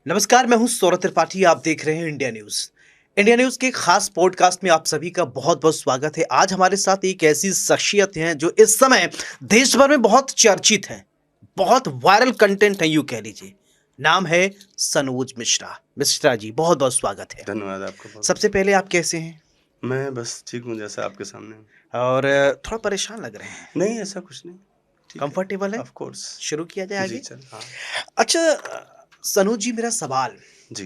नमस्कार, मैं हूं सौरभ त्रिपाठी। आप देख रहे हैं इंडिया न्यूज। इंडिया न्यूज के खास पॉडकास्ट में आप सभी का बहुत बहुत स्वागत है। आज हमारे साथ एक ऐसी शख्सियत है जो इस समय देश भर में बहुत चर्चित है, बहुत वायरल कंटेंट है, यूं कह लीजिए। नाम है सनोज मिश्रा। मिश्रा जी, बहुत बहुत स्वागत है। धन्यवाद आपका बहुत। सबसे पहले आप कैसे हैं? मैं बस ठीक हूँ, जैसा आपके सामने हूँ। और थोड़ा परेशान लग रहे हैं? नहीं, ऐसा कुछ नहीं, ठीक है। कंफर्टेबल है? Of course. शुरू किया जाए जी आगे। चल, हाँ। अच्छा, सनोज जी, मेरा सवाल, जी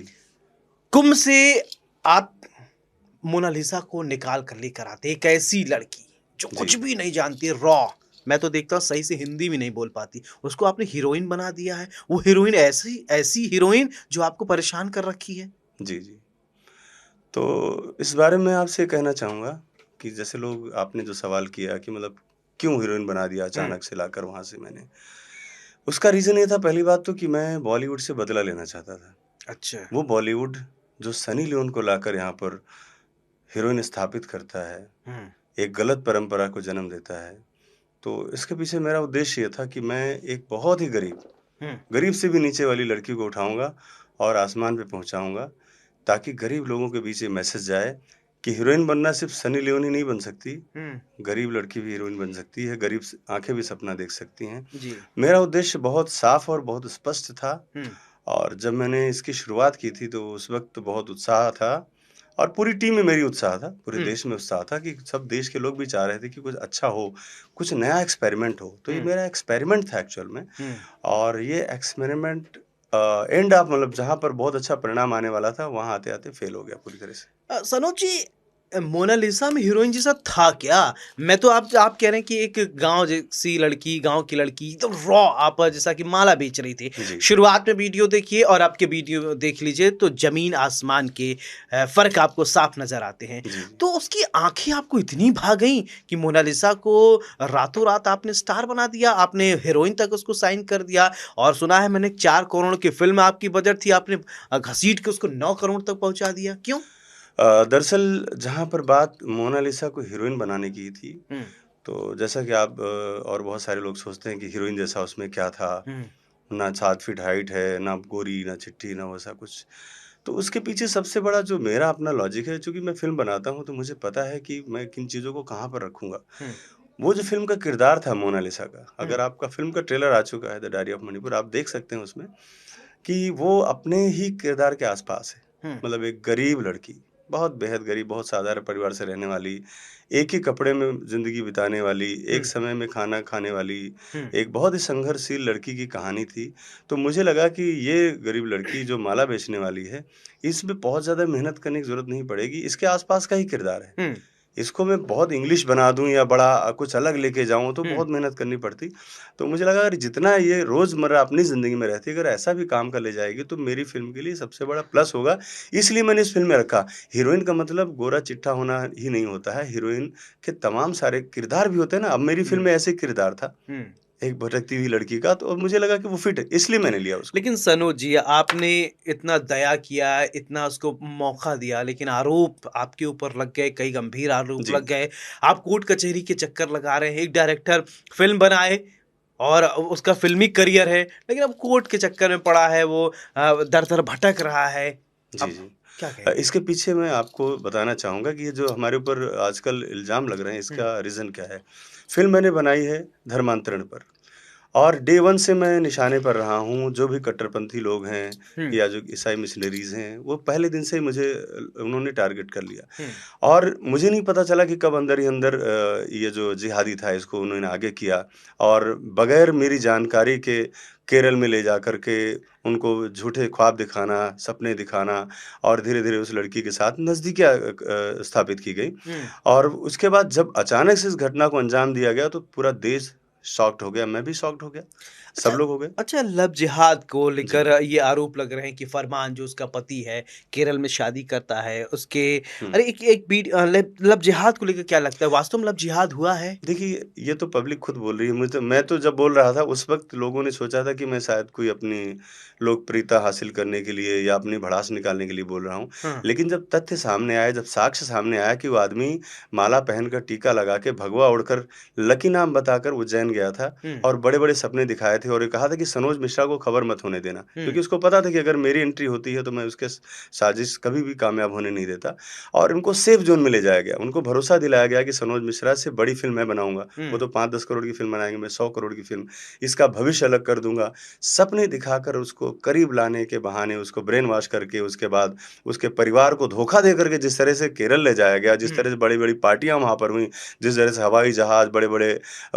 कुंभ से आप मोनालिसा को निकाल कर लेकर आते, एक ऐसी लड़की जो जी। कुछ भी नहीं जानती, रॉ, मैं तो देखता हूँ सही से हिंदी भी नहीं बोल पाती, उसको आपने हीरोइन बना दिया है। वो हीरोइन ऐसी ऐसी हीरोइन जो आपको परेशान कर रखी है। जी जी। तो इस बारे में आपसे कहना चाहूँगा कि जैसे लोग, आपने जो सवाल किया कि मतलब क्यों हीरोइन बना दिया हम्म। अचानक से लाकर वहाँ से मैंने, उसका रीज़न ये था, पहली बात तो कि मैं बॉलीवुड से बदला लेना चाहता था। अच्छा। वो बॉलीवुड जो सनी लियोन को लाकर यहाँ पर हीरोइन स्थापित करता है, हम्म। एक गलत परंपरा को जन्म देता है। तो इसके पीछे मेरा उद्देश्य ये था कि मैं एक बहुत ही हम्म। गरीब से भी नीचे वाली लड़की को उठाऊँगा और आसमान पे पहुँचाऊँगा, ताकि गरीब लोगों के बीच ये मैसेज जाए कि हीरोइन बनना सिर्फ़ सनी लियोन ही नहीं बन सकती, हम्म। गरीब लड़की भी हीरोइन बन सकती है, गरीब स आँखें भी सपना देख सकती हैं। जी। मेरा उद्देश्य बहुत साफ़ और बहुत स्पष्ट था, हम्म। और जब मैंने इसकी शुरुआत की थी तो उस वक़्त बहुत उत्साह था, और पूरी टीम में मेरी उत्साह था, पूरे हम्म। देश में उत्साह था कि सब देश के लोग भी चाह रहे थे कि कुछ अच्छा हो, कुछ नया एक्सपेरिमेंट हो। तो ये हम्म। मेरा एक्सपेरिमेंट था एक्चुअल में। हम्म। और ये एक्सपेरिमेंट एंड अप, मतलब जहाँ पर बहुत अच्छा परिणाम आने वाला था, वहाँ आते-आते फेल हो गया पूरी तरह से। सनोज जी, मोनालिसा में हीरोइन जैसा था क्या? मैं तो आप कह रहे हैं कि एक गांव जैसी लड़की, गांव की लड़की, तो रॉ, आप जैसा कि माला बेच रही थी। जी, शुरुआत में वीडियो देखिए और आपके वीडियो देख लीजिए तो जमीन आसमान के फर्क आपको साफ नजर आते हैं। जी, जी। तो उसकी आंखें आपको इतनी भा गई कि मोनालिसा को रातों रात आपने स्टार बना दिया, आपने हीरोइन तक उसको साइन कर दिया। और सुना है मैंने 4 करोड़ की फिल्म आपकी बजट थी, आपने घसीट के उसको 9 करोड़ तक पहुंचा दिया। क्यों? दरअसल जहाँ पर बात मोनालिसा को हीरोइन बनाने की थी, हुँ। तो जैसा कि आप और बहुत सारे लोग सोचते हैं कि हीरोइन जैसा उसमें क्या था? हुँ। ना 7 फीट हाइट है, ना गोरी, ना चिट्टी, ना वैसा कुछ। तो उसके पीछे सबसे बड़ा जो मेरा अपना लॉजिक है, चूँकि मैं फ़िल्म बनाता हूँ, तो मुझे पता है कि मैं किन चीज़ों को कहाँ पर रखूँगा। हुँ। वो जो फ़िल्म का किरदार था मोनालिसा का, हुँ। अगर आपका फ़िल्म का ट्रेलर आ चुका है, द डायरी ऑफ मणिपुर, आप देख सकते हैं उसमें कि वो अपने ही किरदार के आस-पास है। हुँ। मतलब एक गरीब लड़की, बहुत बेहद गरीब, बहुत साधारण परिवार से रहने वाली, एक ही कपड़े में ज़िंदगी बिताने वाली, एक हुँ। समय में खाना खाने वाली, हुँ। एक बहुत ही संघर्षशील लड़की की कहानी थी। तो मुझे लगा कि ये गरीब लड़की जो माला बेचने वाली है, इसमें बहुत ज़्यादा मेहनत करने की ज़रूरत नहीं पड़ेगी, इसके आस-पास का ही किरदार है। हुँ। इसको मैं बहुत इंग्लिश बना दूँ या बड़ा कुछ अलग लेके जाऊँ, तो हुँ। बहुत मेहनत करनी पड़ती। तो मुझे लगा अगर जितना ये रोज़मर्रा अपनी ज़िंदगी में रहती है, अगर ऐसा भी काम कर ले जाएगी, तो मेरी फ़िल्म के लिए सबसे बड़ा प्लस होगा। इसलिए मैंने इस फ़िल्म में रखा। हीरोइन का मतलब गोरा-चिट्टा होना ही नहीं होता है, हीरोइन के तमाम सारे किरदार भी होते हैं ना। अब मेरी फ़िल्म हुँ। में ऐसे ही किरदार था, हुँ। एक भटकती हुई लड़की का, तो मुझे लगा कि वो फिट है, इसलिए मैंने लिया उसको। लेकिन सनोज जी, आपने इतना दया किया, इतना उसको मौका दिया, लेकिन आरोप आपके ऊपर लग गए, कई गंभीर आरोप जी। लग गए। आप कोर्ट कचहरी के चक्कर लगा रहे हैं। एक डायरेक्टर फ़िल्म बनाए और उसका फ़िल्मी करियर है, लेकिन अब कोर्ट के चक्कर में पड़ा है वो, दर-दर भटक रहा है। जी, अब जी। क्या कहेंगे? इसके पीछे मैं आपको बताना चाहूँगा कि ये जो हमारे ऊपर आजकल इल्ज़ाम लग रहे हैं, हुँ। इसका रीज़न क्या है? फ़िल्म मैंने बनाई है धर्मांतरण पर, और डे 1 से मैं निशाने पर रहा हूँ। जो भी कट्टरपंथी लोग हैं हुँ। या जो ईसाई मिशनरीज़ हैं, वो पहले दिन से ही मुझे उन्होंने टारगेट कर लिया। हुँ। और मुझे नहीं पता चला कि कब अंदर ही अंदर ये जो जिहादी था, इसको उन्होंने आगे किया, और बगैर मेरी जानकारी के केरल में ले जाकर के उनको झूठे ख्वाब दिखाना, सपने दिखाना, और धीरे-धीरे उस लड़की के साथ नज़दीकियाँ स्थापित की गई। हुँ। और उसके बाद जब अचानक से इस घटना को अंजाम दिया गया, तो पूरा देश शॉक्ड हो गया, मैं भी शॉक्ड हो गया, सब अच्छा। लोग हो गए। अच्छा, लव जिहाद को जी। लेकर ये आरोप लग रहे हैं कि फरमान जो उसका पति है, केरल में शादी करता है, उसके, हुँ। अरे एक एक लव जिहाद को लेकर क्या लगता है? वास्तव में लव जिहाद हुआ है? देखिए, ये तो पब्लिक खुद बोल रही है। मुझे तो, मैं तो जब बोल रहा था, उस वक़्त लोगों ने सोचा था कि मैं शायद कोई अपनी लोकप्रियता हासिल करने के लिए या अपनी भड़ास निकालने के लिए बोल रहा हूँ। हाँ। लेकिन जब तथ्य सामने आए, जब साक्ष्य सामने आया कि वो आदमी माला पहनकर, टीका लगा के, भगवा ओढ़कर, लकी नाम बताकर उज्जैन गया था और बड़े-बड़े सपने दिखाए थे और ये कहा था कि सनोज मिश्रा को खबर मत होने देना, क्योंकि उसको पता था कि अगर मेरी एंट्री होती है तो मैं उसके साजिश कभी भी कामयाब होने नहीं देता और उनको सेफ ज़ोन में ले जाया गया। उनको भरोसा दिलाया गया कि सनोज मिश्रा से बड़ी फ़िल्म मैं बनाऊँगा। वो तो 5-10 करोड़ की फ़िल्म बनाएँगे, मैं 100 करोड़ की फ़िल्म, इसका भविष्य अलग कर दूँगा। सपने दिखाकर उसको करीब लाने के बहाने उसको ब्रेन वॉश करके उसके बाद उसके परिवार को धोखा दे करके जिस तरह से केरल ले जाया गया, जिस तरह से बड़ी-बड़ी पार्टियाँ वहाँ पर हुईं, जिस तरह से हवाई जहाज़, बड़े-बड़े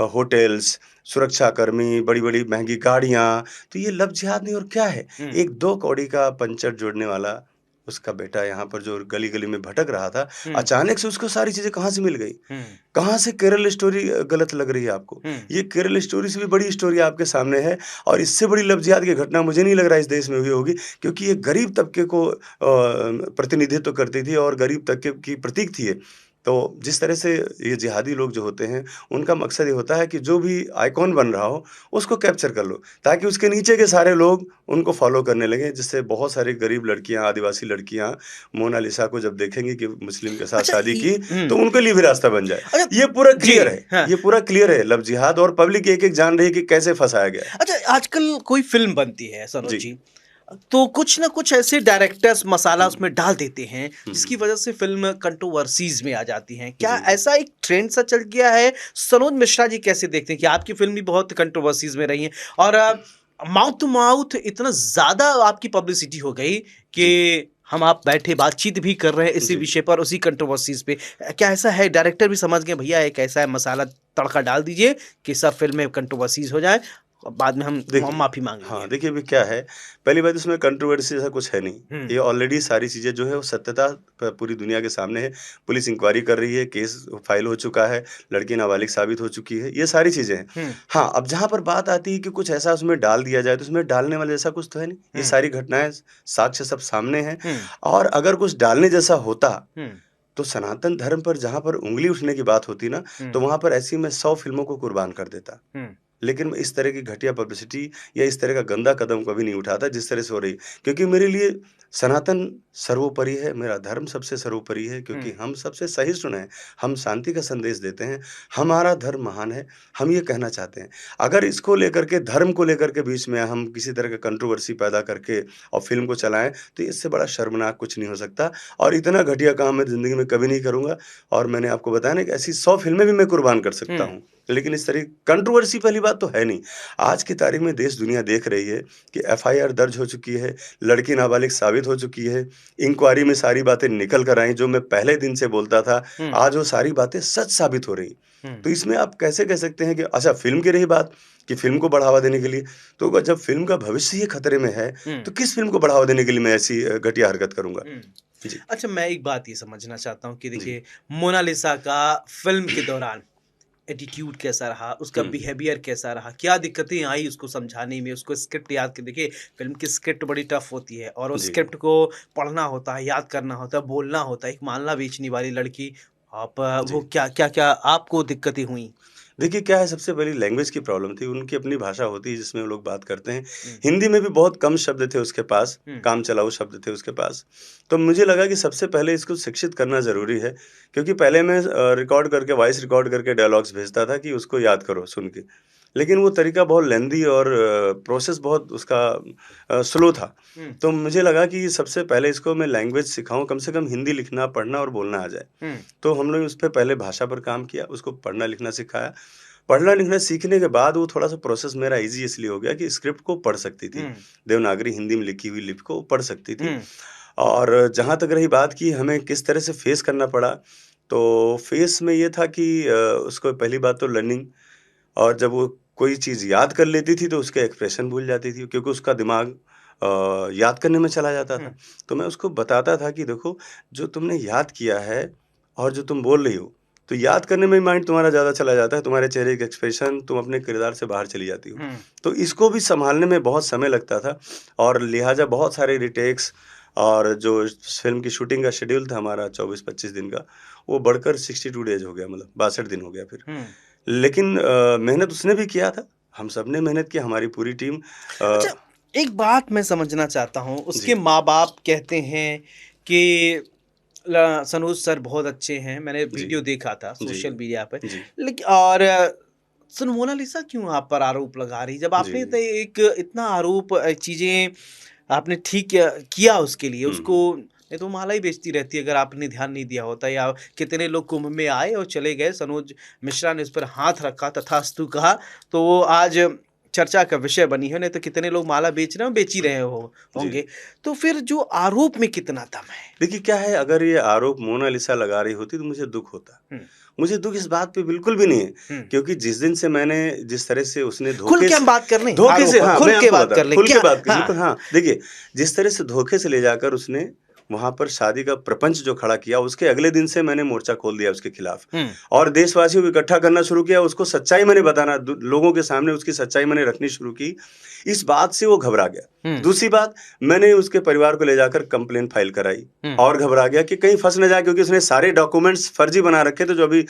होटल्स, सुरक्षाकर्मी, बड़ी-बड़ी महँगी गाड़ियाँ, तो ये लव जिहाद नहीं और क्या है? एक 2 कौड़ी का पंचर जोड़ने वाला उसका बेटा यहाँ पर जो गली-गली में भटक रहा था, अचानक से उसको सारी चीज़ें कहाँ से मिल गई? कहाँ से केरल स्टोरी गलत लग रही है आपको? ये केरल स्टोरी से भी बड़ी स्टोरी आपके सामने है और इससे बड़ी लव जिहाद की घटना मुझे नहीं लग रहा है इस देश में हुई होगी, क्योंकि ये गरीब तबके को प्रतिनिधित्व करती थी और गरीब तबके की प्रतीक थी ये। तो जिस तरह से ये जिहादी लोग जो होते हैं, उनका मकसद ये होता है कि जो भी आइकॉन बन रहा हो, उसको कैप्चर कर लो, ताकि उसके नीचे के सारे लोग उनको फ़ॉलो करने लगें, जिससे बहुत सारी गरीब लड़कियाँ, आदिवासी लड़कियाँ मोनालिसा को जब देखेंगे कि मुस्लिम के साथ अच्छा शादी ये की, तो उनके लिए भी रास्ता बन जाए। अच्छा ये पूरा जी, क्लियर है, हाँ। ये पूरा क्लियर है लव जिहाद और पब्लिक एक-एक जान रही है कि कैसे फँसाया गया है। अच्छा आजकल कोई फ़िल्म बनती है सनोज जी। जी, तो कुछ ना कुछ ऐसे डायरेक्टर्स मसाला हुँ, उसमें डाल देते हैं, हुँ, जिसकी वजह से फ़िल्म कंट्रोवर्सीज़ में आ जाती हैं। क्या जी। ऐसा एक ट्रेंड सा चल गया है? सनोज मिश्रा जी कैसे देखते हैं कि आपकी फ़िल्म भी बहुत कंट्रोवर्सीज़ में रही है और माउथ टू माउथ इतना ज़्यादा आपकी पब्लिसिटी हो गई जी, कि हम आप बैठे बातचीत भी कर रहे हैं इसी जी। विषय पर, उसी कंट्रोवर्सीज़ पे। क्या ऐसा है डायरेक्टर भी समझ गए भैया एक ऐसा है मसाला तड़का डाल दीजिए कि सब फ़िल्म में कंट्रोवर्सीज़ हो जाए, और बाद में हम देखिए माफ़ी माँग लेंगे? हाँ, देखिए अभी क्या है, पहली बात इसमें कंट्रोवर्सी ऐसा कुछ है नहीं। हुँ, ये ऑलरेडी सारी चीज़ें जो है वो सत्यता प पूरी दुनिया के सामने है। पुलिस इंक्वायरी कर रही है, केस फाइल हो चुका है, लड़की नाबालिग साबित हो चुकी है, ये सारी चीज़ें हैं। हुँ, हाँ, अब जहाँ पर बात आती है कि कुछ ऐसा उसमें डाल दिया जाए, तो उसमें डालने वाला जैसा कुछ तो है नहीं। ये हुँ, सारी घटनाएँ साक्ष्य सब सामने हैं हुँ, और अगर कुछ डालने जैसा होता, हुँ, तो सनातन धर्म पर जहाँ पर उँगली उठने की बात होती ना, हुँ, तो वहाँ पर ऐसी मैं 100 फ़िल्मों को कुर्बान कर देता। हुँ, लेकिन मैं इस तरह की घटिया पब्लिसिटी या इस तरह का गंदा कदम कभी नहीं उठाता जिस तरह से हो रही है। क्योंकि मेरे लिए सनातन सर्वोपरि है, मेरा धर्म सबसे सर्वोपरि है हुँ, क्योंकि हम सबसे सहिष्णु हैं, हम शांति का संदेश देते हैं, हमारा धर्म महान है, हम ये कहना चाहते हैं। अगर इसको लेकर के धर्म को लेकर के बीच में हम किसी तरह का कंट्रोवर्सी पैदा करके और फ़िल्म को चलाएँ, तो इससे बड़ा शर्मनाक कुछ नहीं हो सकता और इतना घटिया काम मैं ज़िंदगी में कभी नहीं करूँगा और मैंने आपको बताया ना कि ऐसी 100 फ़िल्में भी मैं कुर्बान कर सकता हुँ, हूँ। लेकिन इस तरह कंट्रोवर्सी पहली बात तो है नहीं। आज की तारीख में देश दुनिया देख रही है कि एफआईआर दर्ज हो चुकी है, लड़की नाबालिग साबित हो चुकी है, इंक्वायरी में सारी बातें निकल कर आई जो मैं पहले दिन से बोलता था, हुँ, आज वो सारी बातें सच साबित हो रही। हुँ, तो इसमें आप कैसे कह सकते हैं कि अच्छा फ़िल्म की रही बात कि फ़िल्म को बढ़ावा देने के लिए, तो अगर जब फ़िल्म का भविष्य ही खतरे में है, हुँ, तो किस फ़िल्म को बढ़ावा देने के लिए मैं ऐसी घटिया हरकत करूँगा? हुँ। जी, अच्छा मैं एक बात ये समझना चाहता हूँ कि जी। देखिए मोनालिसा का फ़िल्म के दौरान एटीट्यूड कैसा रहा, उसका हुँ, बिहेवियर कैसा रहा, क्या दिक्कतें आई उसको समझाने में, उसको स्क्रिप्ट याद कर देखिए फ़िल्म की स्क्रिप्ट बड़ी टफ़ होती है और उस जी। स्क्रिप्ट को पढ़ना होता है, याद करना होता है, बोलना होता है, एक मालना बेचने वाली लड़की आप वो जी। क्या-क्या आपको दिक्कतें हुईं? देखिए, क्या है सबसे पहली लैंग्वेज की प्रॉब्लम थी, उनकी अपनी भाषा होती है जिसमें वो लोग बात करते हैं। हुँ, हिंदी में भी बहुत कम शब्द थे उसके पास, हुँ, काम चलाऊ शब्द थे उसके पास। तो मुझे लगा कि सबसे पहले इसको शिक्षित करना ज़रूरी है, क्योंकि पहले मैं रिकॉर्ड करके वॉइस रिकॉर्ड करके डायलॉग्स भेजता था कि उसको याद करो सुन के। लेकिन वो तरीका बहुत लेंदी और प्रोसेस बहुत उसका स्लो था। हुँ, तो मुझे लगा कि सबसे पहले इसको मैं लैंग्वेज सिखाऊँ, कम से कम हिंदी लिखना, पढ़ना और बोलना आ जाए। हुँ, तो हम लोग उस पे पहले भाषा पर काम किया, उसको पढ़ना-लिखना सिखाया। पढ़ना-लिखना सीखने के बाद वो थोड़ा-सा प्रोसेस मेरा ईज़ी इसलिए हो गया कि स्क्रिप्ट को पढ़ सकती थी। हुँ, देवनागरी हिंदी में लिखी हुई लिपि को पढ़ सकती थी। हुँ, और जहाँ तक रही बात कि हमें किस तरह से फेस करना पड़ा, तो फेस में ये था कि उसको पहली बात तो लर्निंग और जब वो कोई चीज़ याद कर लेती थी, तो उसके एक्सप्रेशन भूल जाती थी क्योंकि उसका दिमाग याद करने में चला जाता हुँ, था। तो मैं उसको बताता था कि देखो, जो तुमने याद किया है और जो तुम बोल रही हो, तो याद करने में माइंड तुम्हारा ज़्यादा चला जाता है, तुम्हारे चेहरे के एक्सप्रेशन, तुम अपने किरदार से बाहर चली जाती हो। हुँ, तो इसको भी सँभालने में बहुत समय लगता था और लिहाज़ा बहुत सारे रिटेक्स और जो फ़िल्म की शूटिंग का शेड्यूल था हमारा 24-25 दिन का, वो बढ़कर 62 डेज़ हो गया, मतलब 62 दिन हो गया फिर। हुँ। लेकिन मेहनत उसने भी किया था, हम सबने मेहनत की, हमारी पूरी टीम अच्छा, एक बात मैं समझना चाहता हूँ, उसके जी, माँ-बाप कहते हैं कि सनोज सर बहुत अच्छे हैं, मैंने जी, वीडियो देखा था जी, सोशल मीडिया पे। जी, लेकिन और सर मोनालिसा क्यों आप पर आरोप लगा रही, जब आपने जी। तो एक इतना आरोप चीजें आपने ठीक किया उसके लिए, हुँ, उसको हुँ। नहीं तो माला ही बेचती रहती अगर आपने ध्यान नहीं दिया होता, या कितने लोग कुंभ में आए और चले गए, सनोज मिश्रा ने उस पर हाथ रखा तथास्तु कहा, तो वो आज चर्चा का विषय बनी है, नहीं तो कितने लोग माला बेच रहे हो, बेच ही रहे जी। होंगे। तो फिर जो आरोप में कितना दम है? देखिए क्या है, अगर ये आरोप मोनालिसा लगा रही होती तो मुझे दुःख होता। हम्म, मुझे दुःख इस बात पे बिल्कुल भी नहीं है, हम्म। क्योंकि जिस दिन से मैंने जिस तरह से उसने खुल के हम बात कर लें धोखे आरोप से पर, हाँ, खुल मैं के आपको बात बता रहा कर हूँ, लें खुल के क्या? बात की बिल्कुल हाँ। हाँ। देखिए, जिस तरह से धोखे से ले जाकर उसने वहाँ पर शादी का प्रपंच जो खड़ा किया, उसके अगले दिन से मैंने मोर्चा खोल दिया उसके खिलाफ हम्म, और देशवासियों को इकट्ठा करना शुरू किया, उसको सच्चाई मैंने बताना लोगों के सामने उसकी सच्चाई मैंने रखनी शुरू की। इस बात से वो घबरा गया। हम्म, दूसरी बात, मैंने उसके परिवार को ले जाकर कंप्लेन फाइल कराई हम्म, और घबरा गया कि कहीं फँस ना जाए, क्योंकि उसने सारे डॉक्यूमेंट्स फर्जी बना रखे थे जो अभी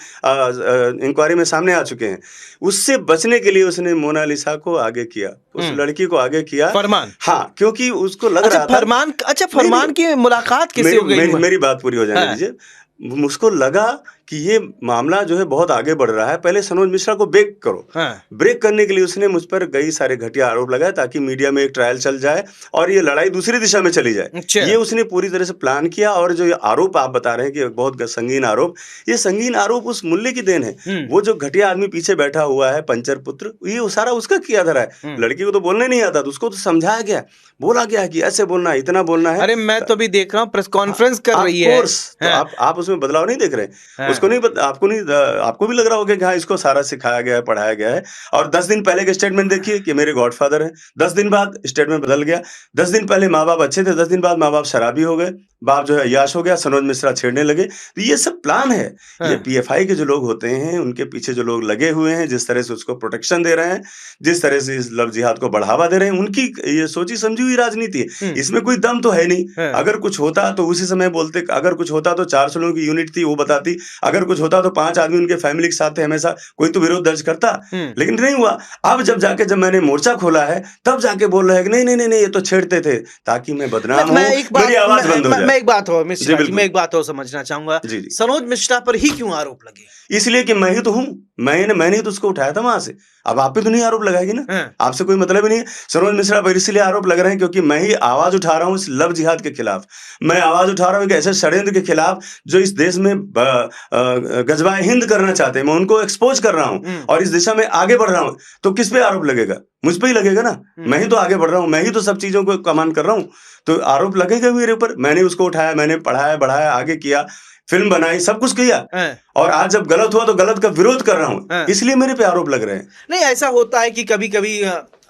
इंक्वायरी में सामने आ चुके हैं। उससे बचने के लिए उसने मोनालिसा को आगे किया, उस हम्म। लड़की को आगे किया। फरमान। हाँ, क्योंकि उसको लग अच्छा रहा था फरमान, अच्छा नहीं, नहीं, फरमान की मुलाकात कैसे मेरी हो गई? मेरी मेरी बात पूरी हो जाने हाँ, दीजिए। मुझको लगा कि ये मामला जो है बहुत आगे बढ़ रहा है, पहले सनोज मिश्रा को ब्रेक करो। हाँ, ब्रेक करने के लिए उसने मुझ पर कई सारे घटिया आरोप लगाए ताकि मीडिया में एक ट्रायल चल जाए और ये लड़ाई दूसरी दिशा में चली जाए। अच्छा, ये उसने पूरी तरह से प्लान किया और जो ये आरोप आप बता रहे हैं कि बहुत संगीन आरोप, ये संगीन आरोप उस मुल्ले की देन है। वो जो घटिया आदमी पीछे बैठा हुआ है पंचर पुत्र, ये सारा उसका किया धरा है। हम्म। लड़की को तो बोलने नहीं आता, तो उसको तो समझाया गया, बोला गया कि ऐसे बोलना है, इतना बोलना है। अरे मैं तो अभी देख रहा हूँ प्रेस कॉन्फ्रेंस कर ऑफ रही है। कोर्स, तो हाँ, आप उसमें बदलाव नहीं देख रहे। हाँ, उसको नहीं आपको नहीं आपको भी लग रहा होगा कि हाँ, इसको सारा सिखाया गया है, पढ़ाया गया है। और 10 दिन पहले के स्टेटमेंट देखिए कि मेरे गॉडफादर हैं। 10 दिन बाद स्टेटमेंट बदल गया। 10 दिन पहले माँ-बाप अच्छे थे, 10 दिन बाद माँ-बाप शराबी हो गए। बाप जो है अय्याश हो गया, सनोज मिश्रा छेड़ने लगे। तो ये सब प्लान है। ये हाँ, पीएफआई के जो लोग होते हैं, उनके पीछे जो लोग लगे हुए हैं, जिस तरह से उसको प्रोटेक्शन दे रहे हैं, जिस तरह से इस लव जिहाद को बढ़ावा दे रहे हैं, उनकी ये सोची समझी हुई राजनीति है। इसमें कोई दम तो है नहीं। हाँ, अगर कुछ होता तो उसी समय बोलते, अगर कुछ होता तो 400 लोगों की यूनिट थी वो बताती, अगर कुछ होता तो 5 आदमी उनके फैमिली के साथ थे हमेशा, कोई तो विरोध दर्ज करता। लेकिन नहीं हुआ। अब जब मैंने मोर्चा खोला है, तब जाके बोल रहे हैं कि नहीं, नहीं, नहीं, नहीं, ये तो छेड़ते थे ताकि मैं बदनाम हूँ, मेरी आवाज़ बंद हो जाए। मैं एक बात हो जी, मिश्रा जी, मैं बिल्कुल। एक बात और समझना चाहूंगा, जी, जी। सनोज मिश्रा पर ही क्यों आरोप लगे? इसलिए कि मैं ही तो हूँ। मैंने ही तो उसको उठाया था वहाँ से। अब आप पे तो नहीं आरोप लगाएगी ना, हाँ, आपसे कोई मतलब ही नहीं है। सनोज मिश्रा पर इसलिए आरोप लग रहे हैं क्योंकि मैं ही आवाज़ उठा रहा हूँ इस लव जिहाद के खिलाफ। मैं आवाज़ उठा रहा हूँ एक ऐसे षड्यंत्र के खिलाफ जो इस देश में गजवाए हिंद करना चाहते हैं। मैं उनको एक्सपोज कर रहा हूँ और इस दिशा में आगे बढ़ रहा हूँ। तो किस पे आरोप लगेगा? मुझ पे ही लगेगा ना। मैं ही तो आगे बढ़ रहा हूँ, मैं ही तो सब चीज़ों को कमांड कर रहा हूँ। तो आरोप लगेगा मेरे ऊपर। मैंने उसको उठाया, मैंने पढ़ाया, बढ़ाया, आगे किया, फिल्म बनाई, सब कुछ किया। हाँ, और आज जब गलत हुआ तो गलत का विरोध कर रहा हूँ, हाँ। इसलिए मेरे पे आरोप लग रहे हैं। नहीं ऐसा होता है कि कभी कभी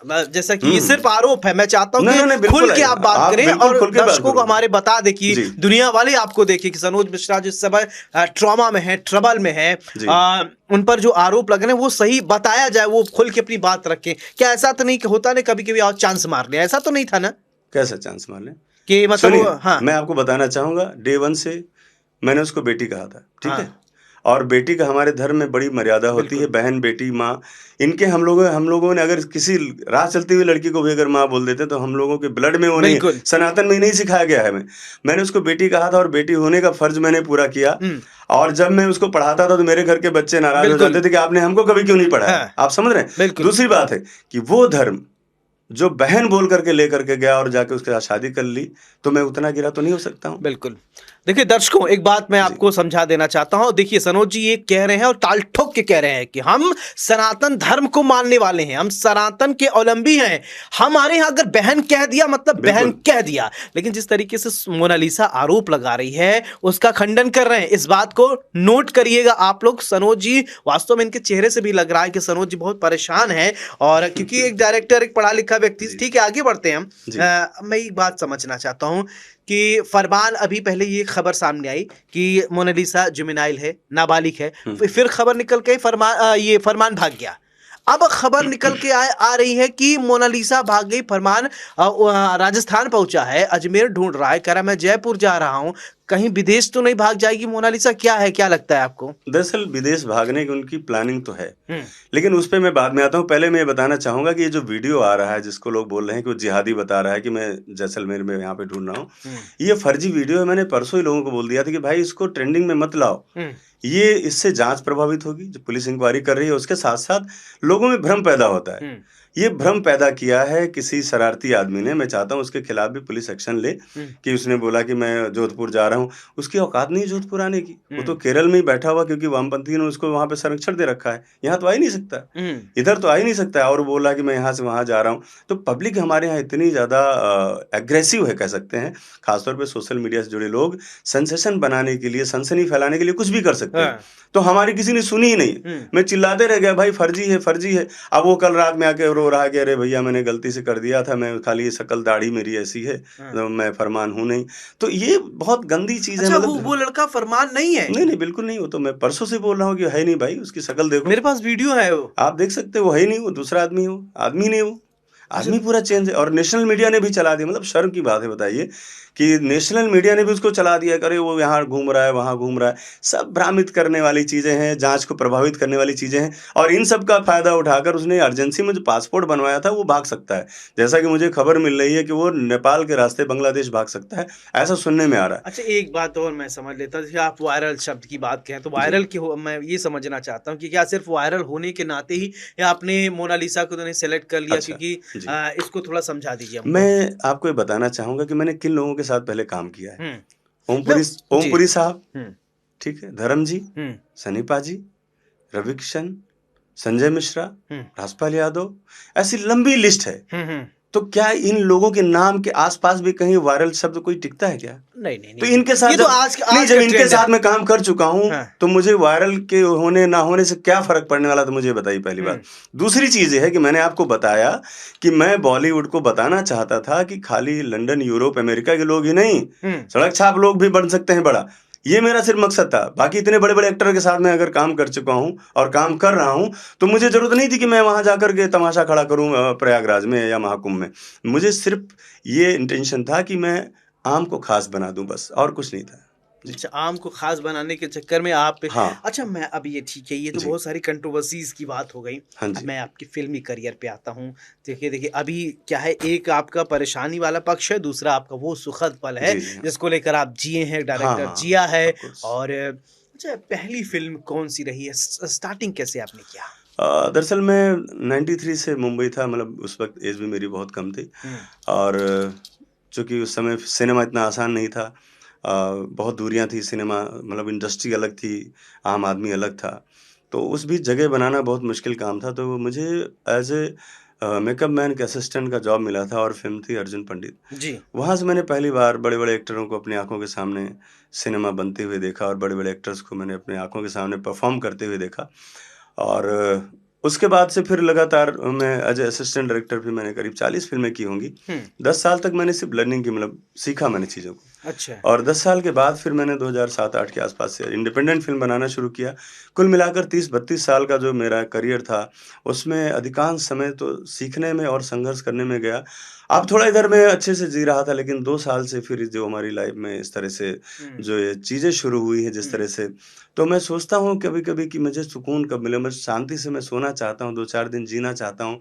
जैसा कि ये सिर्फ आरोप है, मैं चाहता हूँ नहीं, नहीं, कि खुल बिल्कुल के आप बात करें बिल्कुल और खुल के बात दर्शकों को करो। हमारे बता दे कि जी। दुनिया वाले आपको देखे कि सनोज मिश्रा जिस समय ट्रॉमा में है, ट्रबल में है, जी। उन पर जो आरोप लग रहे हैं वो सही बताया जाए, वो खुल के अपनी बात रखें। क्या ऐसा तो नहीं कि होता नहीं कभी कभी और चांस मार लिया, ऐसा तो नहीं था ना कैसा चांस मान लें? कि मतलब सुनिए, हाँ, मैं आपको बताना चाहूंगा, डे 1 से मैंने उसको बेटी कहा था, ठीक है? हाँ, और बेटी का हमारे धर्म में बड़ी मर्यादा होती है। बिल्कुल, बहन, बेटी, माँ, इनके हम लोगों ने अगर किसी राह चलती हुई लड़की को भी अगर माँ बोल देते तो हम लोगों के ब्लड में वो नहीं है, बिल्कुल। सनातन में ही नहीं सिखाया गया है हमें। मैंने उसको बेटी कहा था और बेटी होने का फर्ज मैंने पूरा किया। और जब मैं उसको पढ़ाता था तो मेरे घर के बच्चे नाराज हो बिल्कुल। जाते थे कि आपने हमको कभी क्यों नहीं पढ़ाया। हाँ, आप समझ रहे हैं? बिल्कुल। दूसरी बात है कि वो धर्म जो बहन बोल करके लेकर के गया और जाके उसके साथ शादी कर ली, तो मैं उतना गिरा तो नहीं हो सकता हूँ। बिल्कुल। देखिए दर्शकों, एक बात मैं जी। आपको समझा देना चाहता हूं। देखिए सनोज जी ये कह रहे हैं और ताल ठोक के कह रहे हैं कि हम सनातन धर्म को मानने वाले हैं, हम सनातन के अवलंबी हैं, हमारे यहां अगर बहन कह दिया मतलब बहन कह दिया। लेकिन जिस तरीके से मोनालिसा आरोप लगा रही है उसका खंडन कर रहे हैं। इस बात को नोट करिएगा आप लोग। सनोज जी वास्तव में इनके चेहरे से भी लग रहा है कि सनोज जी बहुत परेशान है, और क्योंकि एक डायरेक्टर, एक पढ़ा लिखा व्यक्ति, ठीक है आगे बढ़ते हैं हम। मैं एक बात समझना चाहता हूं कि फरमान, अभी पहले ये खबर सामने आई कि मोनालिसा जुवेनाइल है, नाबालिग है, फिर खबर निकल के ये फरमान भाग गया। अब खबर निकल के आ रही है कि मोनालिसा भाग गई, फरमान राजस्थान पहुंचा है, अजमेर ढूंढ रहा है, कह रहा मैं जयपुर जा रहा हूं। कहीं विदेश तो नहीं भाग जाएगी मोनालिसा, क्या है, क्या लगता है आपको? दरअसल विदेश भागने की उनकी प्लानिंग तो है, हम्म। लेकिन उस पे मैं बाद में आता हूँ। पहले मैं ये बताना चाहूंगा कि ये जो वीडियो आ रहा है जिसको लोग बोल रहे हैं कि वो जिहादी बता रहा है कि मैं जैसलमेर में यहाँ पे ढूंढ रहा हूँ, हम्म। ये फर्जी वीडियो है। मैंने परसों ही लोगों को बोल दिया था कि भाई इसको ट्रेंडिंग में मत लाओ। हम्म। ये इससे जांच प्रभावित होगी, जो पुलिस इंक्वायरी कर रही है उसके साथ साथ लोगों में भ्रम पैदा होता है। हम्म। ये भ्रम पैदा किया है किसी शरारती आदमी ने। मैं चाहता हूँ उसके खिलाफ भी पुलिस एक्शन ले कि उसने बोला कि मैं जोधपुर जा रहा हूँ। उसकी औकात नहीं जोधपुर आने की। वो तो केरल में ही बैठा हुआ, क्योंकि वामपंथी ने उसको वहां पे संरक्षण दे रखा है। यहाँ तो आ ही नहीं सकता, इधर तो आ ही नहीं सकता है। और बोला कि मैं यहाँ से वहां जा रहा हूँ। तो पब्लिक हमारे यहाँ इतनी ज्यादा एग्रेसिव है, कह सकते हैं। खासतौर पे सोशल मीडिया से जुड़े लोग सेंसेशन बनाने के लिए, सनसनी फैलाने के लिए कुछ भी कर सकते हैं। तो हमारी किसी ने सुनी ही नहीं। मैं चिल्लाते रह गया, भाई फर्जी है, फर्जी है। अब वो कल रात में आके रो रहा है कि अरे भैया मैंने गलती से कर दिया था, मैं खाली शक्ल दाढ़ी मेरी ऐसी है, तो मैं फरमान हूं नहीं। तो ये बहुत गंदी चीज है। अच्छा, मतलब वो लड़का फरमान नहीं है? नहीं नहीं, बिल्कुल नहीं। वो तो मैं परसों से बोल रहा हूँ कि है नहीं भाई, उसकी शक्ल देखो। मेरे पास वीडियो है, वो आप देख सकते हो, वो है ही नहीं। वो दूसरा आदमी हो, आदमी नहीं वो। आदमी पूरा चेंज है। और नेशनल मीडिया ने भी चला दिया। मतलब शर्म की बात है, बताइए कि नेशनल मीडिया ने भी उसको चला दिया, करे वो यहाँ घूम रहा है, वहां घूम रहा है। सब भ्रामित करने वाली चीजें हैं, जांच को प्रभावित करने वाली चीजें हैं। और इन सब का फायदा उठाकर उसने अर्जेंसी में जो पासपोर्ट बनवाया था वो भाग सकता है। जैसा कि मुझे खबर मिल रही है कि वो नेपाल के रास्ते बांग्लादेश भाग सकता है, ऐसा सुनने में आ रहा है। अच्छा, एक बात और मैं समझ लेता हूँ, जैसे आप वायरल शब्द की बात कहें तो वायरल मैं ये समझना चाहता हूँ कि क्या सिर्फ वायरल होने के नाते ही या आपने मोनालिसा को तो नहीं सेलेक्ट कर लिया? अच्छा, क्योंकि जी। इसको थोड़ा समझा दीजिए हमको। मैं आपको ये बताना चाहूंगा कि मैंने किन लोगों के साथ पहले काम किया है। ओमपुरी, जी। ओमपुरी साहब, हम्म। ठीक है, धर्म जी, हम्म। सनी पाजी, रवि किशन, संजय मिश्रा, हम्म। राजपाल यादव, ऐसी लंबी लिस्ट है। हम्म। तो क्या इन लोगों के नाम के आसपास भी कहीं वायरल शब्द कोई टिकता है क्या? नहीं नहीं तो नहीं, इनके साथ ये तो जब आज नहीं, जब का इनके ट्रेंड है। साथ मैं काम कर चुका हूं, हाँ। तो मुझे वायरल के होने ना होने से क्या फर्क पड़ने वाला, तो मुझे बताइए पहली बात। दूसरी चीज ये है कि मैंने आपको बताया कि मैं बॉलीवुड को बताना चाहता था कि खाली लंदन, यूरोप, अमेरिका के लोग ही नहीं, सड़क छाप लोग भी बन सकते हैं बड़ा। ये मेरा सिर्फ मकसद था। बाकी इतने बड़े बड़े एक्टर के साथ मैं अगर काम कर चुका हूं और काम कर रहा हूं, तो मुझे जरूरत नहीं थी कि मैं वहां जाकर के तमाशा खड़ा करूं प्रयागराज में या महाकुंभ में। मुझे सिर्फ ये इंटेंशन था कि मैं आम को खास बना दूं, बस, और कुछ नहीं था। जी। अच्छा, आम को खास बनाने के चक्कर में आप हाँ। अच्छा, मैं अब ये ठीक है, ये तो जी। बहुत सारी कंट्रोवर्सीज की बात हो गई। हाँ अब जी। मैं आपकी फिल्मी करियर पे आता हूँ। देखिए देखिए, अभी क्या है, एक आपका परेशानी वाला पक्ष है, दूसरा आपका वो सुखद पल है जी, जी, हाँ। जिसको लेकर आप जिए हैं, हाँ, डायरेक्टर हाँ, जिया है। Of course. और अच्छा, पहली फिल्म कौन सी रही है? स्टार्टिंग कैसे आपने किया? दरअसल मैं 93 से मुंबई था। मतलब उस वक्त एज भी मेरी बहुत कम थी। और चूंकि उस समय सिनेमा इतना आसान नहीं था, बहुत दूरियां थी। सिनेमा मतलब इंडस्ट्री अलग थी, आम आदमी अलग था। तो उस बीच जगह बनाना बहुत मुश्किल काम था। तो मुझे एज ए मेकअप मैन के असिस्टेंट का जॉब मिला था, और फिल्म थी अर्जुन पंडित। जी। वहाँ से मैंने पहली बार बड़े बड़े एक्टरों को अपनी आंखों के सामने सिनेमा बनते हुए देखा, और बड़े बड़े एक्टर्स को मैंने अपनी आंखों के सामने परफॉर्म करते हुए देखा। और उसके बाद से फिर लगातार मैं एज ए असिस्टेंट डायरेक्टर भी मैंने करीब 40 फिल्में की होंगी। 10 साल तक मैंने सिर्फ लर्निंग की, मतलब सीखा मैंने चीज़ों को। अच्छा। और 10 साल के बाद फिर मैंने 2007-8 के आसपास से इंडिपेंडेंट फिल्म बनाना शुरू किया। कुल मिलाकर 30-32 साल का जो मेरा करियर था, उसमें अधिकांश समय तो सीखने में और संघर्ष करने में गया। अब थोड़ा इधर मैं अच्छे से जी रहा था, लेकिन 2 साल से फिर जो हमारी लाइफ में इस तरह से जो ये चीज़ें शुरू हुई हैं जिस तरह से, तो मैं सोचता हूँ कभी-कभी कि मुझे सुकून कब मिले। मैं शांति से मैं सोना चाहता हूँ, 2-4 दिन जीना चाहता हूँ।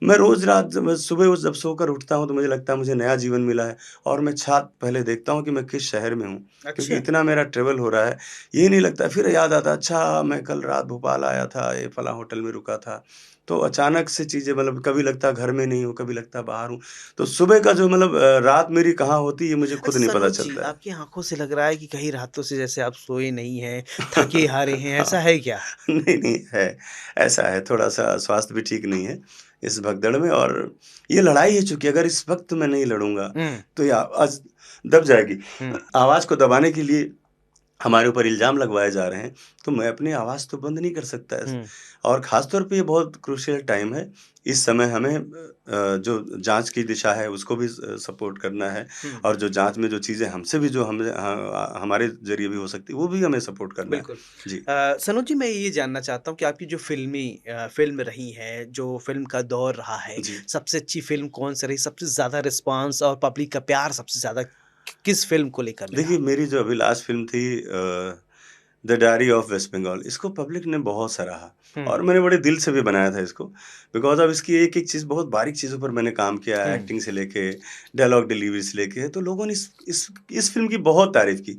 मैं रोज़ रात जब सुबह जब सोकर उठता हूँ, तो मुझे लगता है मुझे नया जीवन मिला है। और मैं छात पहले देखता हूँ कि मैं किस शहर में हूँ, क्योंकि अच्छा। इतना मेरा ट्रैवल हो रहा है। ये नहीं लगता। फिर याद आता, अच्छा मैं कल रात भोपाल आया था, ये फलाँ होटल में रुका था। तो अचानक से चीज़ें, मतलब कभी लगता घर में नहीं हूँ, कभी लगता बाहर हूँ। तो सुबह का जो मतलब रात मेरी कहाँ होती है, ये मुझे खुद अच्छा नहीं पता सनोज जी, चलता है। आपकी आंखों से लग रहा है कि कई रातों से जैसे आप सोए नहीं हैं, थके हारे हैं, ऐसा हाँ। है क्या? नहीं, नहीं है, ऐसा है। थोड़ा-सा स्वास्थ्य भी ठीक नहीं है इस भगदड़ में। और ये लड़ाई है, चूँकि अगर इस वक़्त मैं नहीं लड़ूँगा, हुँ। तो ये आवाज़ दब जाएगी। हुँ। आवाज़ को दबाने के लिए हमारे ऊपर इल्ज़ाम लगवाए जा रहे हैं, तो मैं अपनी आवाज़ तो बंद नहीं कर सकता ऐसे। हुँ। और ख़ास तौर पे ये बहुत क्रूशियल टाइम है। इस समय हमें जो जाँच की दिशा है उसको भी सपोर्ट करना है, हुँ। और जो जाँच में जो चीज़ें हमसे भी, जो हमें हमारे ज़रिए भी हो सकती है, वो भी हमें सपोर्ट करना है। बिल्कुल। जी। सनोज जी, मैं ये जानना चाहता हूँ कि आपकी जो फ़िल्म रही है, जो फ़िल्म का दौर रहा है, जी। सबसे अच्छी फ़िल्म कौन-सी रही? सबसे ज़्यादा रिस्पॉन्स और पब्लिक का प्यार सबसे ज़्यादा किस फ़िल्म को लेकर मिला? देखिए, मेरी जो अभी लास्ट फ़िल्म थी the diary of West Bengal, इसको पब्लिक ने बहुत सराहा हुँ, और मैंने बड़े दिल से भी बनाया था इसको। बिकॉज़ अब इसकी एक-एक चीज़, बहुत बारीक चीज़ों पर मैंने काम किया है, हुँ, एक्टिंग से लेके डायलॉग डिलीवरी से लेके, तो लोगों ने इस फ़िल्म की बहुत तारीफ़ की।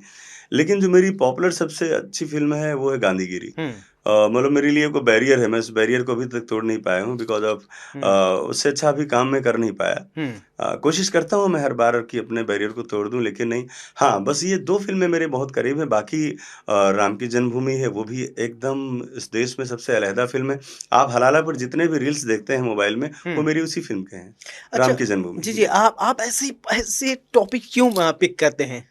लेकिन जो मेरी पॉपुलर सबसे अच्छी फ़िल्म है, वो है गांधीगिरी। हुँ, मतलब मेरे लिए कोई बैरियर है, मैं उस बैरियर को अभी तक तोड़ नहीं पाया हूँ, बिकॉज़ ऑफ हुँ, उससे अच्छा अभी काम मैं कर नहीं पाया। हुँ। कोशिश करता हूँ मैं हर बार कि अपने बैरियर को तोड़ दूँ, लेकिन नहीं। हाँ, बस ये 2 फ़िल्में मेरे बहुत करीब हैं, बाकी राम की जन्मभूमि है, वो भी एकदम इस देश में सबसे अलहदा फ़िल्म है। आप हलाला पर जितने भी रील्स देखते हैं मोबाइल में, वो हुँ। मेरी उसी फ़िल्म के हैं, अच्छा, राम की जन्मभूमि। जी, जी, जी। आप ऐसे ऐसे टॉपिक क्यों पिक करते हैं?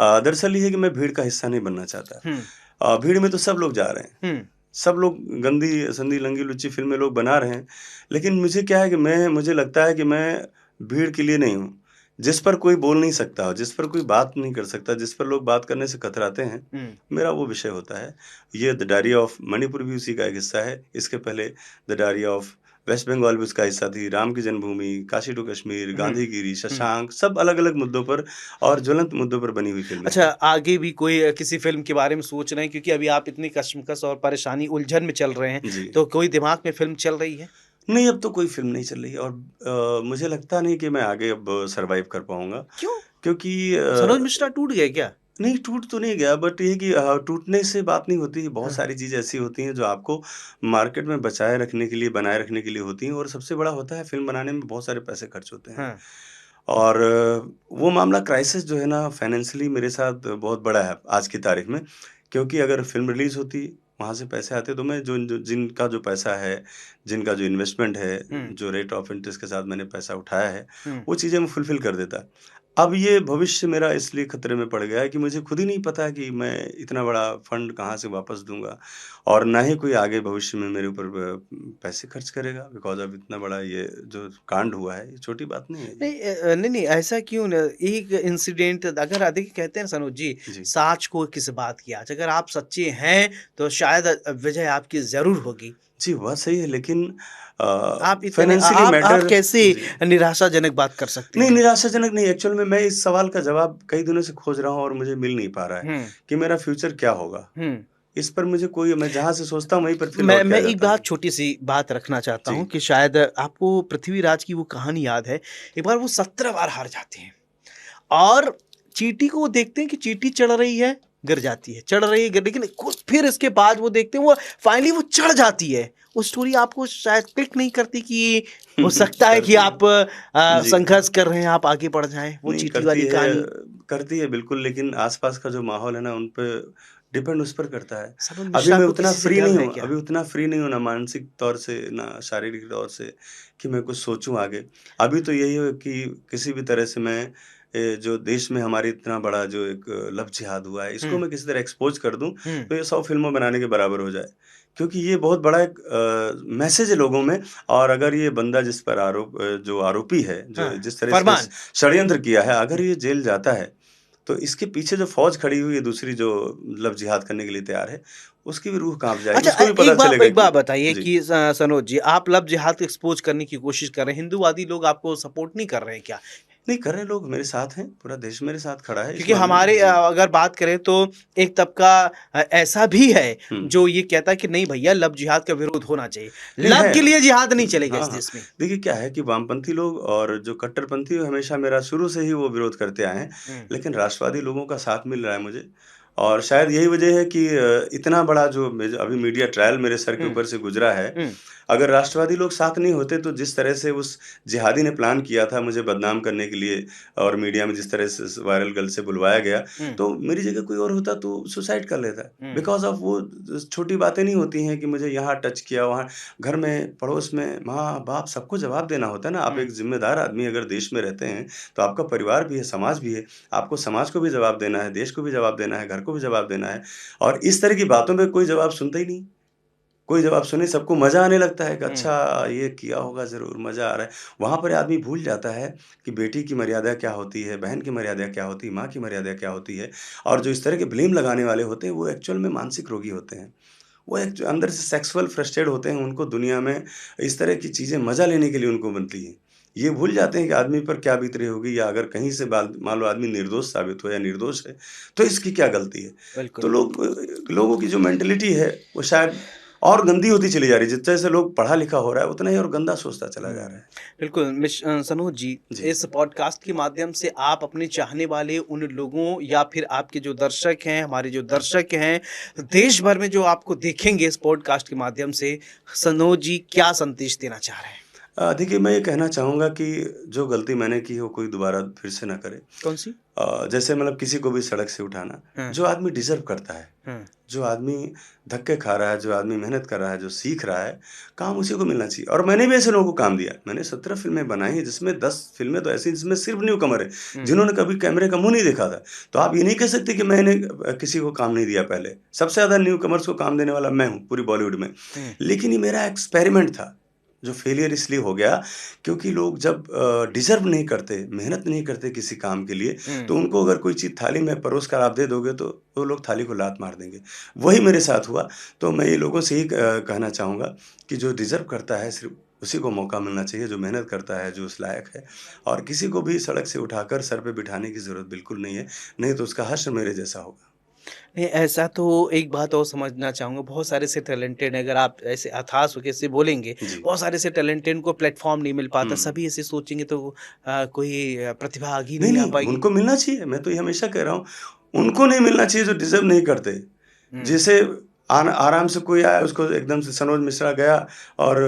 दरअसल ये है कि मैं भीड़ का हिस्सा नहीं बनना चाहता। हुँ, भीड़ में तो सब लोग जा रहे हैं। हुँ, सब लोग गंदी, संधी, लंगी-लुच्ची फ़िल्में लोग बना रहे हैं। लेकिन मुझे क्या है कि मुझे लगता है कि मैं भीड़ के लिए नहीं हूँ। जिस पर कोई बोल नहीं सकता, जिस पर कोई बात नहीं कर सकता, जिस पर लोग बात करने से कतराते हैं, हुँ। मेरा वो विषय होता है। ये द डायरी ऑफ मणिपुर भी उसी का एक हिस्सा है। इसके पहले the diary of West Bengal भी उसका हिस्सा थी। राम की जन्मभूमि, काशी टू कश्मीर, हुँ, गांधीगिरी, हुँ। शशांक, सब अलग-अलग मुद्दों पर और ज्वलंत मुद्दों पर बनी हुई फ़िल्में अच्छा, हैं। आगे भी कोई किसी फ़िल्म के बारे में सोच रहे हैं क्योंकि अभी आप इतनी कशमकश और परेशानी, उलझन में चल रहे हैं, जी। तो कोई दिमाग में फ़िल्म चल रही है? नहीं, अब तो कोई फ़िल्म नहीं चल रही है और मुझे लगता नहीं कि मैं आगे अब सर्वाइव कर पाऊँगा, क्यों? क्योंकि सनोज मिश्रा टूट गए क्या? नहीं, टूट तो नहीं गया, बट ये है कि टूटने से बात नहीं होती है। बहुत हाँ, सारी चीज़ें ऐसी होती हैं जो आपको मार्केट में बचाए रखने के लिए, बनाए रखने के लिए होती हैं, और सबसे बड़ा होता है फ़िल्म बनाने में बहुत सारे पैसे खर्च होते हैं। हाँ। और वो मामला क्राइसिस जो है ना, फाइनेंशियली मेरे साथ बहुत बड़ा है आज की तारीख में, क्योंकि अगर फ़िल्म रिलीज़ होती, वहाँ से पैसे आते, तो मैं जो जो जिनका जो पैसा है, जिनका जो इन्वेस्टमेंट है, हुँ, जो रेट ऑफ इंटरेस्ट के साथ मैंने पैसा उठाया है, हुँ। वो चीज़ें मैं फुलफ़िल कर देता। अब ये भविष्य मेरा इसलिए खतरे में पड़ गया है कि मुझे खुद ही नहीं पता कि मैं इतना बड़ा फंड कहाँ से वापस दूँगा, और ना ही कोई आगे भविष्य में मेरे ऊपर पैसे खर्च करेगा, बिकॉज़ अब इतना बड़ा ये जो कांड हुआ है, ये छोटी बात नहीं है ये। नहीं नहीं, नहीं ऐसा क्यों न एक इंसिडेंट अगर देखिए कहते हैं सनोज जी, जी। साच को किस बात की आँच, अगर आप सच्चे हैं, तो शायद विजय आपकी ज़रूर होगी। जी, बात सही है, लेकिन आप इतने फाइनेंशियली आप मैटर। कैसे जी। निराशाजनक बात कर सकते नहीं, हैं? निराशाजनक नहीं, एक्चुअल में मैं इस सवाल का जवाब कई दिनों से खोज रहा हूँ और मुझे मिल नहीं पा रहा है हुँ, कि मेरा फ्यूचर क्या होगा? हुँ। इस पर मुझे कोई, मैं जहाँ से सोचता हूँ वहीं पर फिर मैं लौट के मैं आ एक जाता बात हूँ। छोटी-सी बात रखना चाहता जी। हूँ कि शायद आपको पृथ्वीराज की वो कहानी याद है, एक बार वो 17 बार हार जाते हैं और चींटी को वो देखते हैं कि चींटी चढ़ रही है, गिर जाती है, चढ़ रही है, गिर, लेकिन कुछ फिर इसके बाद वो देखते हैं वो फाइनली वो चढ़ जाती है। वो स्टोरी आपको शायद क्लिक नहीं करती कि हो सकता है कि करती है। आप जी। संघर्ष कर रहे हैं, आप आगे बढ़ जाएँ, वो नहीं, चींटी वाली कहानी। करती है बिल्कुल, लेकिन आस-पास का जो माहौल है ना, उन पे डिपेंड उस पर करता है। सनोज अभी मिश्रा मैं को उतना किसी से फ्री डर नहीं है हूँ, क्या? अभी उतना फ्री नहीं हूँ, ना मानसिक तौर से, ना शारीरिक तौर से, कि मैं कुछ सोचूँ आगे। अभी तो यही है कि किसी भी तरह से मैं जो देश में हमारे इतना बड़ा जो एक लव जिहाद हुआ है, इसको हुँ, मैं किसी तरह एक्सपोज़ कर दूँ, हुँ, तो ये 100 फ़िल्में बनाने के बराबर हो जाए। क्योंकि ये बहुत बड़ा एक मैसेज है लोगों में, और अगर ये बंदा जिस पर जो आरोपी है, जो हाँ, जिस तरह से फरमान। षड्यंत्र किया है, हुँ, अगर ये जेल जाता है, तो इसके पीछे जो फ़ौज खड़ी हुई है दूसरी, जो लव जिहाद करने के लिए तैयार है, उसकी भी रूह काँप जाएगी, अच्छा, उसको भी पता चलेगा एक बात कि बताइए जी। कि सनोज जी, आप लव जिहाद को एक्सपोज़ करने की कोशिश कर रहे हैं, हिंदूवादी लोग आपको सपोर्ट नहीं कर रहे हैं क्या? नहीं, कर रहे लोग मेरे साथ हैं, पूरा देश मेरे साथ खड़ा है इस क्योंकि मामले में। हमारे जी। अगर बात करें तो एक तबका ऐसा भी है हुँ। जो ये कहता है कि नहीं भैया लव जिहाद का विरोध होना चाहिए। नहीं लव है। के लिए जिहाद नहीं चलेगा हाँ, इस हाँ। देश में। देखिए क्या है कि वामपंथी लोग और जो कट्टरपंथी, हमेशा मेरा शुरू से ही वो विरोध करते आए हैं। हुँ, लेकिन राष्ट्रवादी लोगों का साथ मिल रहा है मुझे, और शायद यही वजह है कि इतना बड़ा जो अभी मीडिया ट्रायल मेरे सर के हुँ, ऊपर से गुज़रा है, हुँ, अगर राष्ट्रवादी लोग साथ नहीं होते, तो जिस तरह से उस जिहादी ने प्लान किया था मुझे बदनाम करने के लिए, और मीडिया में जिस तरह से इस वायरल गर्ल से बुलवाया गया, हुँ, तो मेरी जगह कोई और होता तो सुसाइड कर लेता। हुँ, बिकॉज़ ऑफ वो छोटी बातें नहीं होती हैं कि मुझे यहाँ टच किया, वहाँ घर में, पड़ोस में, माँ-बाप सबको जवाब देना होता है ना। आप हुँ, एक ज़िम्मेदार आदमी अगर देश में रहते हैं, तो आपका परिवार भी है, समाज भी है। आपको समाज को भी जवाब देना है, देश को भी जवाब देना है, घर को भी जवाब देना है, और इस तरह की बातों पे कोई जवाब सुनता ही नहीं। कोई जवाब सुने, सबको मज़ा आने लगता है कि हुँ, अच्छा ये किया होगा ज़रूर, मज़ा आ रहा है। वहाँ पर आदमी भूल जाता है कि बेटी की मर्यादा क्या होती है, बहन की मर्यादा क्या होती है, माँ की मर्यादा क्या होती है, और जो इस तरह के ब्लेम लगाने वाले होते हैं, वो एक्चुअल में मानसिक रोगी होते हैं। वो एक अंदर से सेक्सुअल फ्रस्ट्रेट होते हैं, उनको दुनिया में इस तरह की चीज़ें मज़ा लेने के लिए उनको बनती हैं। ये भूल जाते हैं कि आदमी पर क्या बीत रही होगी, या अगर कहीं से मान लो आदमी निर्दोष साबित हो या निर्दोष है, तो इसकी क्या गलती है? तो बिल्कुल। लोगों की जो मेंटालिटी है वो शायद और गंदी होती चली जा रही है। जितने जैसे लोग पढ़ा लिखा हो रहा है, उतना ही और गंदा सोचता चला जा रहा है। बिल्कुल सनोज जी, जी। इस पॉडकास्ट के माध्यम से आप अपने चाहने वाले उन लोगों या फिर आपके जो दर्शक हैं, हमारे जो दर्शक हैं, देश भर में जो आपको देखेंगे इस पॉडकास्ट के माध्यम से, सनोज जी क्या संदेश देना चाह रहे हैं? देखिए, मैं ये कहना चाहूँगा कि जो गलती मैंने की हो कोई दोबारा फिर से ना करे। कौन-सी? जैसे मतलब किसी को भी सड़क से उठाना, हाँ, जो आदमी डिज़र्व करता है, हाँ, जो आदमी धक्के खा रहा है, जो आदमी मेहनत कर रहा है, जो सीख रहा है, काम उसी को मिलना चाहिए। और मैंने भी ऐसे लोगों को काम दिया। मैंने 17 फ़िल्में बनाई हैं, जिसमें 10 फ़िल्में तो ऐसी जिसमें सिर्फ़ न्यूकमर है, हुँ, जिन्होंने कभी कैमरे का मुँह नहीं देखा था। तो आप ये नहीं कह सकते कि मैंने किसी को काम नहीं दिया पहले। सबसे ज़्यादा न्यूकमर्स को काम देने वाला मैं हूँ, पूरी बॉलीवुड में। हुँ, लेकिन ये मेरा एक्सपेरिमेंट था, जो फेलियर इसलिए हो गया क्योंकि लोग जब डिज़र्व नहीं करते, मेहनत नहीं करते किसी काम के लिए, हुँ। तो उनको अगर कोई चीज़ थाली में परोस कर आप दे दोगे, तो वो लोग थाली को लात मार देंगे। वही मेरे साथ हुआ। तो मैं ये लोगों से ही कहना चाहूँगा कि जो डिज़र्व करता है सिर्फ़ उसी को मौका मिलना चाहिए, जो मेहनत करता है, जो उस लायक है। और किसी को भी सड़क से उठाकर सर पे बिठाने की ज़रूरत बिल्कुल नहीं है, नहीं तो उसका हश्र मेरे जैसा होगा। नहीं, ऐसा तो एक बात और समझना चाहूँगा, बहुत सारे ऐसे टैलेंटेड हैं, अगर आप ऐसे अथाह होके से बोलेंगे, जी। बहुत सारे ऐसे टैलेंटेड को प्लेटफ़ॉर्म नहीं मिल पाता, हुँ। सभी ऐसे सोचेंगे तो कोई प्रतिभागी ही नहीं, नहीं आ नहीं, पाएगी। उनको मिलना चाहिए, मैं तो ये हमेशा कह रहा हूँ, उनको नहीं मिलना चाहिए जो डिज़र्व नहीं करते। हुँ, जैसे आराम से कोई आया, उसको एकदम से सनोज मिश्रा गया और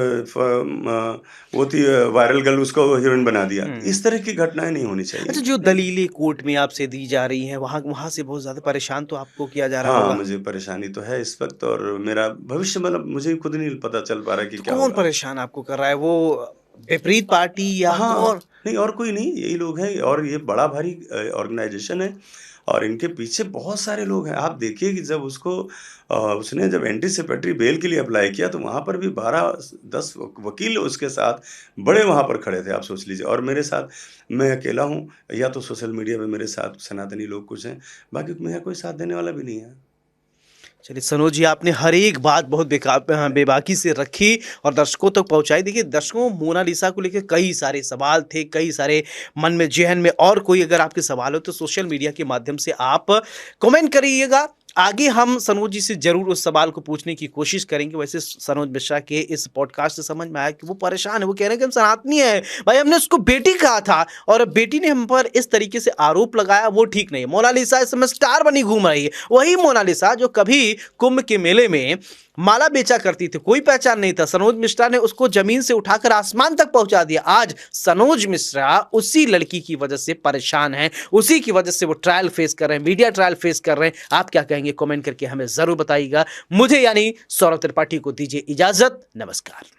वो थी वायरल गर्ल, उसको हीरोइन बना दिया। हुँ। इस तरह की घटनाएँ नहीं होनी अच्छा, चाहिए। जो दलीलें कोर्ट में आपसे दी जा रही हैं, वहाँ वहाँ से बहुत ज़्यादा परेशान तो आपको किया जा रहा हाँ, होगा? मुझे परेशानी तो है इस वक़्त, और मेरा भविष्य मतलब मुझे खुद नहीं पता चल पा रहा है कि तो क्या कौन होगा। परेशान आपको कर रहा है? वो विपरीत पार्टी या हाँ, और? नहीं और कोई नहीं, यही लोग हैं, और ये बड़ा भारी ऑर्गेनाइज़ेशन है, और इनके पीछे बहुत सारे लोग हैं। आप देखिए कि जब उसने जब एंटीसिपेटरी बेल के लिए अप्लाई किया, तो वहाँ पर भी 12-10 वकील उसके साथ बड़े वहाँ पर खड़े थे, आप सोच लीजिए। और मेरे साथ मैं अकेला हूँ, या तो सोशल मीडिया पे मेरे साथ सनातनी लोग कुछ हैं, बाकी मेरा कोई साथ देने वाला भी नहीं है। चलिए सनोज जी, आपने हर एक बात बहुत बेबाकी से रखी और दर्शकों तक पहुंचाई। देखिए दर्शकों, मोनालिसा को लेकर कई सारे सवाल थे, कई सारे मन में जहन में, और कोई अगर आपके सवाल हो तो सोशल मीडिया के माध्यम से आप कमेंट करिएगा। आगे हम सनोज जी से जरूर उस सवाल को पूछने की कोशिश करेंगे। वैसे सनोज मिश्रा के इस पॉडकास्ट से समझ में आया कि वो परेशान है, वो कह रहे हैं कि हम सनातनी है भाई, हमने उसको बेटी कहा था और बेटी ने हम पर इस तरीके से आरोप लगाया, वो ठीक नहीं है। मोनालिसा इस समय स्टार बनी घूम रही है, वही मोनालिसा जो कभी कुंभ के मेले में माला बेचा करती थी, कोई पहचान नहीं था, सनोज मिश्रा ने उसको जमीन से उठाकर आसमान तक पहुंचा दिया। आज सनोज मिश्रा उसी लड़की की वजह से परेशान है, उसी की वजह से वो ट्रायल फेस कर रहे हैं, मीडिया ट्रायल फेस कर रहे हैं। आप क्या कहेंगे कमेंट करके हमें जरूर बताइएगा। मुझे यानी सौरभ त्रिपाठी को दीजिए इजाजत। नमस्कार।